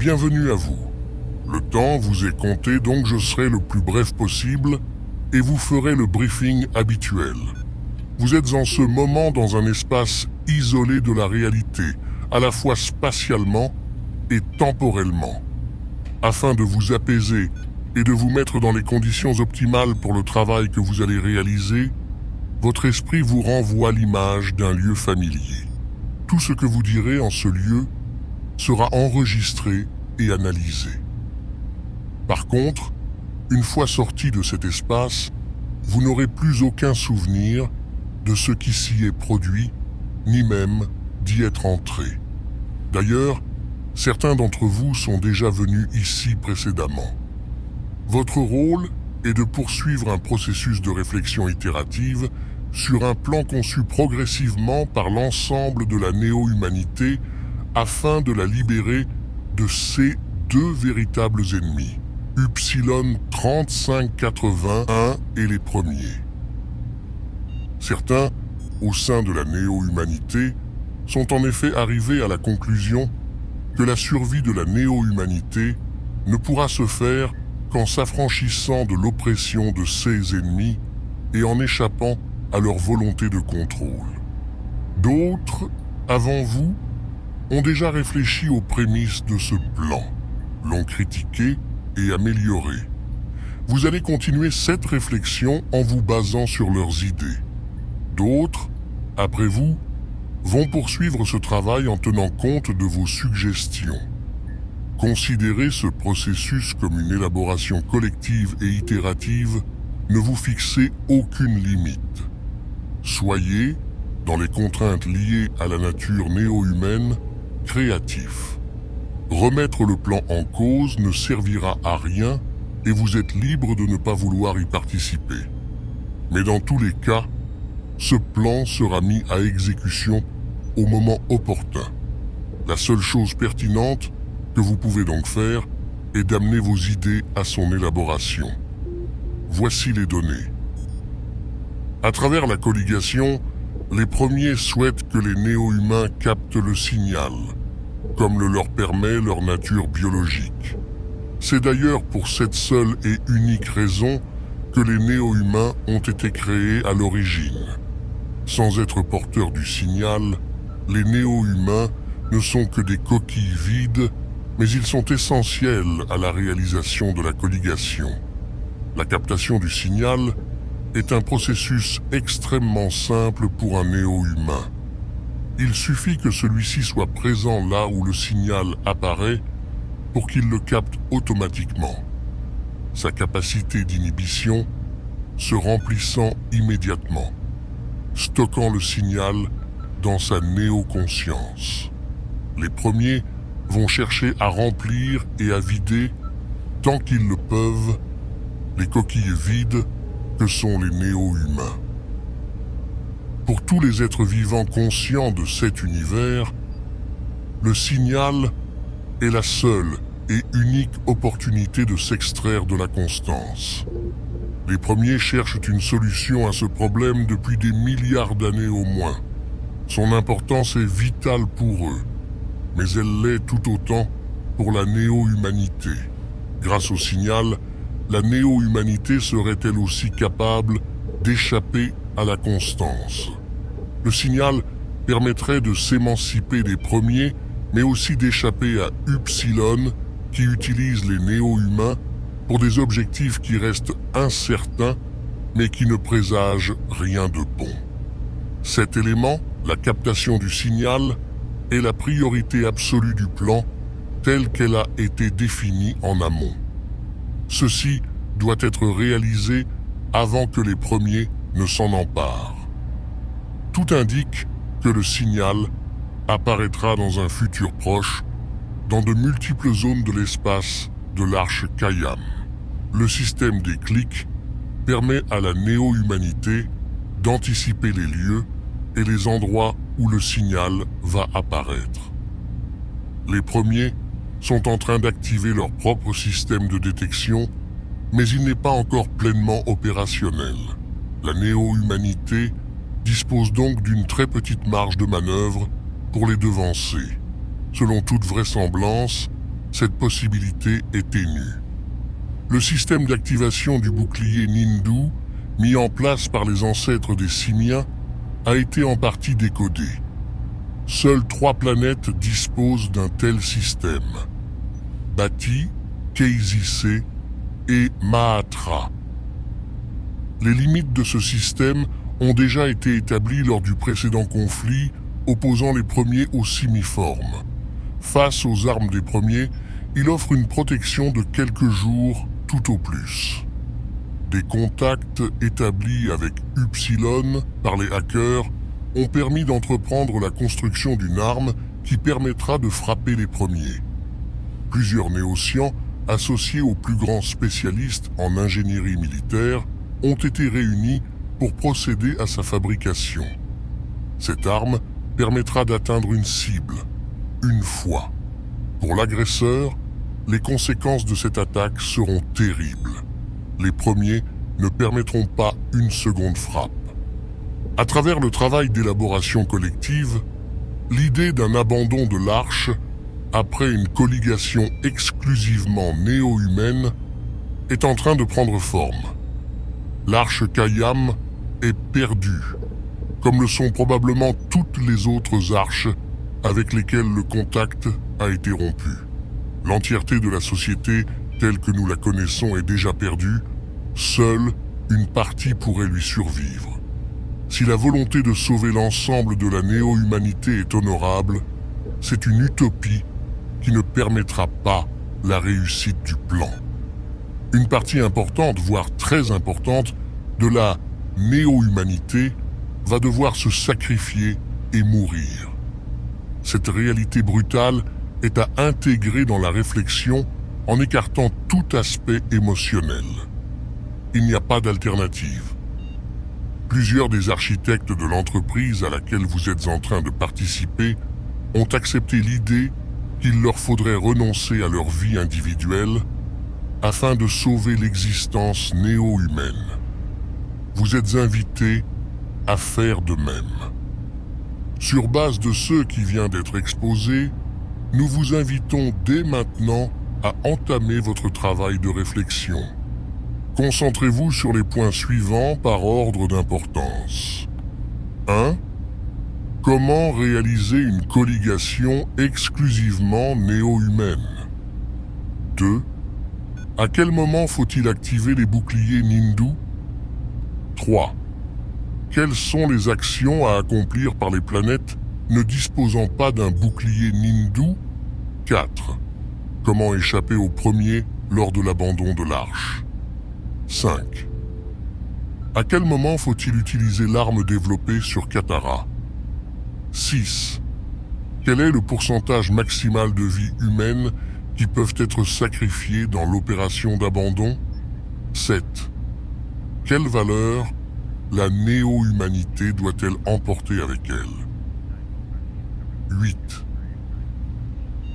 Bienvenue à vous. Le temps vous est compté, donc je serai le plus bref possible et vous ferez le briefing habituel. Vous êtes en ce moment dans un espace isolé de la réalité, à la fois spatialement et temporellement. Afin de vous apaiser et de vous mettre dans les conditions optimales pour le travail que vous allez réaliser, votre esprit vous renvoie l'image d'un lieu familier. Tout ce que vous direz en ce lieu sera enregistré et analysé. Par contre, une fois sorti de cet espace, vous n'aurez plus aucun souvenir de ce qui s'y est produit, ni même d'y être entré. D'ailleurs, certains d'entre vous sont déjà venus ici précédemment. Votre rôle est de poursuivre un processus de réflexion itérative sur un plan conçu progressivement par l'ensemble de la néo-humanité afin de la libérer de ces deux véritables ennemis, Upsilon 3581 et les premiers. Certains, au sein de la néo-humanité, sont en effet arrivés à la conclusion que la survie de la néo-humanité ne pourra se faire qu'en s'affranchissant de l'oppression de ces ennemis et en échappant à leur volonté de contrôle. D'autres, avant vous, ont déjà réfléchi aux prémices de ce plan, l'ont critiqué et amélioré. Vous allez continuer cette réflexion en vous basant sur leurs idées. D'autres, après vous, vont poursuivre ce travail en tenant compte de vos suggestions. Considérez ce processus comme une élaboration collective et itérative, ne vous fixez aucune limite. Soyez, dans les contraintes liées à la nature néo-humaine, créatif. Remettre le plan en cause ne servira à rien et vous êtes libre de ne pas vouloir y participer. Mais dans tous les cas, ce plan sera mis à exécution au moment opportun. La seule chose pertinente que vous pouvez donc faire est d'amener vos idées à son élaboration. Voici les données. À travers la colligation, les premiers souhaitent que les néo-humains captent le signal, comme le leur permet leur nature biologique. C'est d'ailleurs pour cette seule et unique raison que les néo-humains ont été créés à l'origine. Sans être porteurs du signal, les néo-humains ne sont que des coquilles vides, mais ils sont essentiels à la réalisation de la colligation. La captation du signal est un processus extrêmement simple pour un néo-humain. Il suffit que celui-ci soit présent là où le signal apparaît pour qu'il le capte automatiquement. Sa capacité d'inhibition se remplissant immédiatement, stockant le signal dans sa néo-conscience. Les premiers vont chercher à remplir et à vider, tant qu'ils le peuvent, les coquilles vides que sont les néo-humains. Pour tous les êtres vivants conscients de cet univers, le signal est la seule et unique opportunité de s'extraire de la constance. Les premiers cherchent une solution à ce problème depuis des milliards d'années au moins. Son importance est vitale pour eux, mais elle l'est tout autant pour la néo-humanité. Grâce au signal, la néo-humanité serait elle aussi capable d'échapper à la constance. Le signal permettrait de s'émanciper des premiers, mais aussi d'échapper à Upsilon, qui utilise les néo-humains pour des objectifs qui restent incertains, mais qui ne présagent rien de bon. Cet élément, la captation du signal, est la priorité absolue du plan, telle qu'elle a été définie en amont. Ceci doit être réalisé avant que les premiers ne s'en emparent. Tout indique que le signal apparaîtra dans un futur proche, dans de multiples zones de l'espace de l'arche Kayam. Le système des clics permet à la néo-humanité d'anticiper les lieux et les endroits où le signal va apparaître. Les premiers sont en train d'activer leur propre système de détection, mais il n'est pas encore pleinement opérationnel. La néo-humanité dispose donc d'une très petite marge de manœuvre pour les devancer. Selon toute vraisemblance, cette possibilité est ténue. Le système d'activation du bouclier Nindu, mis en place par les ancêtres des Simiens, a été en partie décodé. Seules 3 planètes disposent d'un tel système: Bati, Keizise et Mahatra. Les limites de ce système ont déjà été établies lors du précédent conflit opposant les premiers aux simiformes. Face aux armes des premiers, il offre une protection de quelques jours tout au plus. Des contacts établis avec Upsilon par les hackers ont permis d'entreprendre la construction d'une arme qui permettra de frapper les premiers. Plusieurs néoscients, associés aux plus grands spécialistes en ingénierie militaire, ont été réunis pour procéder à sa fabrication. Cette arme permettra d'atteindre une cible, une fois. Pour l'agresseur, les conséquences de cette attaque seront terribles. Les premiers ne permettront pas une seconde frappe. À travers le travail d'élaboration collective, l'idée d'un abandon de l'Arche, après une colligation exclusivement néo-humaine, est en train de prendre forme. L'Arche Khayyam est perdue, comme le sont probablement toutes les autres arches avec lesquelles le contact a été rompu. L'entièreté de la société telle que nous la connaissons est déjà perdue, seule une partie pourrait lui survivre. Si la volonté de sauver l'ensemble de la néo-humanité est honorable, c'est une utopie qui ne permettra pas la réussite du plan. Une partie importante, voire très importante, de la néo-humanité va devoir se sacrifier et mourir. Cette réalité brutale est à intégrer dans la réflexion en écartant tout aspect émotionnel. Il n'y a pas d'alternative. Plusieurs des architectes de l'entreprise à laquelle vous êtes en train de participer ont accepté l'idée qu'il leur faudrait renoncer à leur vie individuelle afin de sauver l'existence néo-humaine. Vous êtes invités à faire de même. Sur base de ce qui vient d'être exposé, nous vous invitons dès maintenant à entamer votre travail de réflexion. Concentrez-vous sur les points suivants par ordre d'importance. 1. Comment réaliser une colligation exclusivement néo-humaine? 2. À quel moment faut-il activer les boucliers Nindu? 3. Quelles sont les actions à accomplir par les planètes ne disposant pas d'un bouclier Nindu? 4. Comment échapper au premier lors de l'abandon de l'Arche? 5. À quel moment faut-il utiliser l'arme développée sur Katara? 6. Quel est le pourcentage maximal de vies humaines qui peuvent être sacrifiées dans l'opération d'abandon? 7. Quelle valeur la néo-humanité doit-elle emporter avec elle? 8.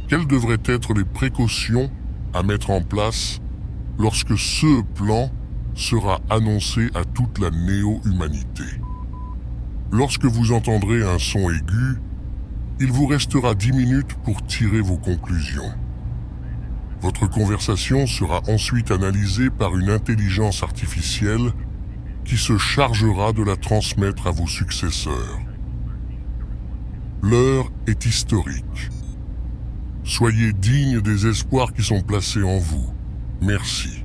Quelles devraient être les précautions à mettre en place lorsque ce plan sera annoncé à toute la néo-humanité? Lorsque vous entendrez un son aigu, il vous restera 10 minutes pour tirer vos conclusions. Votre conversation sera ensuite analysée par une intelligence artificielle qui se chargera de la transmettre à vos successeurs. L'heure est historique. Soyez dignes des espoirs qui sont placés en vous. Merci.